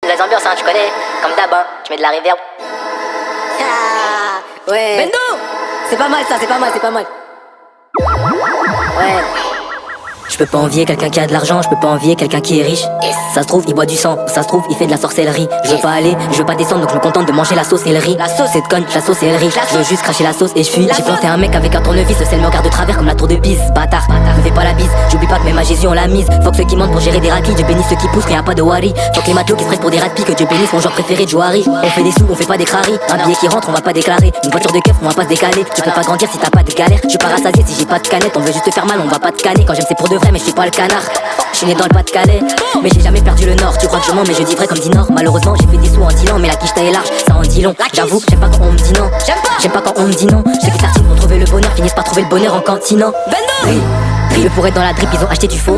Les ambiances, hein, tu connais, comme d'hab, hein, tu mets de la reverb. Ah, ouais. Bendo! C'est pas mal ça, c'est pas mal, c'est pas mal. Ouais. Je peux pas envier quelqu'un qui a de l'argent, je peux pas envier quelqu'un qui est riche. Ça se trouve, il boit du sang, ça se trouve, il fait de la sorcellerie. Je veux pas aller, je veux pas descendre, donc je me contente de manger la sauce et le riz. La sauce, cette conne, la sauce et le riz. Je veux juste cracher la sauce et je fuis. J'ai planté un mec avec un tournevis, le sel me regarde de travers comme la tour de Pise. Bâtard, me fais pas la bise, j'oublie pas que même à Jésus on l'a mise. Faut que ceux qui mentent pour gérer des raclis, Dieu bénisse ceux qui poussent, qu'il y a pas de wari. Faut que les matelots qui se prennent pour des rats que Dieu bénisse mon genre préféré de Jouari. On fait des sous, on fait pas des craris. Un billet qui rentre, on va pas déclarer. Une voiture de keuf, on va pas se décaler. Tu peux pas grandir si t'as pas de galère. Je suis pas rassasié si j'ai pas de canette. On veut juste te faire mal, on va pas te canner. Quand j'aime c'est pour de vrai, mais je suis pas le canard. Je suis né dans le Pas-de-Calais, mais j'ai jamais perdu le nord. Tu crois que je mens, mais je dis vrai comme dit Nord. Malheureusement, j'ai fait des sous en dealant, mais la quiche taille est large, ça en dit long. J'avoue, j'aime pas quand on me dit non. J'aime pas quand on me dit non. Je sais que certains pour trouver le bonheur finissent par trouver le bonheur en cantinant. Bendo! Eux pour être dans la drip, ils ont acheté du faux.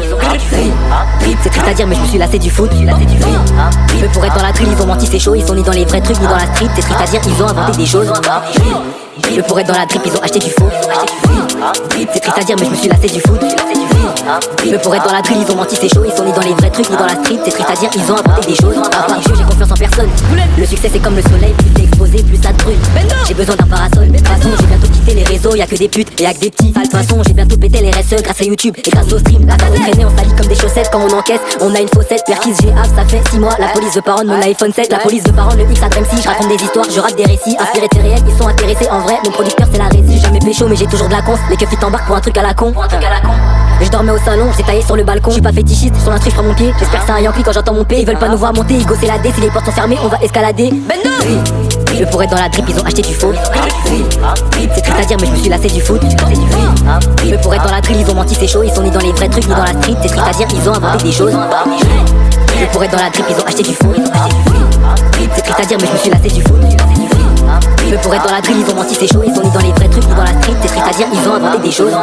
C'est triste à dire, mais je me suis lassé du foot. Eux pour être dans la drill, ils ont menti, c'est chaud. Ils sont ni dans les vrais trucs, ni dans la street. C'est triste à dire, ils ont inventé des choses. Eux pour être dans la drip, ils ont acheté du faux. C'est triste à dire, mais je me suis lassé du foot. Eux pour être dans la drill, ils ont menti, c'est chaud. Ils sont ni dans les vrais trucs, ni dans la street. C'est triste à dire, ils ont inventé des choses. À part Dieu, j'ai confiance en personne. Le succès, c'est comme le soleil, plus t'es exposé, plus ça te brûle. J'ai besoin d'un parasol. De toute façon, j'ai bientôt quitté les réseaux. Y'a que des putes et y'a que des petits. De toute façon, j'ai bientôt pété les RSE grâce à YouTube et grâce au stream. Là, quand on traînait, on s'allie comme des chaussettes. Quand on encaisse, on a une faussette. Perquise, j'ai hâte, ça fait 6 mois. La police veut pas rendre mon iPhone 7. La police veut pas rendre le X à MC. Je raconte des histoires, je rappe des récits. Inspirés de réels, ils sont intéressés. En vrai, mon producteur, c'est la récie. J'ai jamais pécho, mais j'ai toujours de la conce. Les keufs, ils t'embarquent pour un truc à la con. Je dormais au salon, j'étais taillé sur le balcon. Je suis pas fétichiste, sur l'instru, je prends mon pied. J'espère que c'est un Yankee quand j'entends mon P. Ils veulent pas nous voir monter, Igo c'est la D. Si les portes sont fermées, on va escalader. Eux pour être dans la drip, ils ont acheté du faux. C'est triste à dire, mais je me suis lassé du foot. Eux pour être dans la drill, ils ont menti, c'est chaud. Ils sont ni dans les vrais trucs, ni dans la street. C'est triste à dire, ils ont inventé des choses. Eux pour être dans la drip, ils ont acheté du faux. C'est triste à dire, mais je me suis lassé du foot. Eux pour être dans la drill, ils ont menti, c'est chaud. Ils sont ni dans les vrais trucs, ni dans la street. C'est triste à dire, ils ont inventé des choses.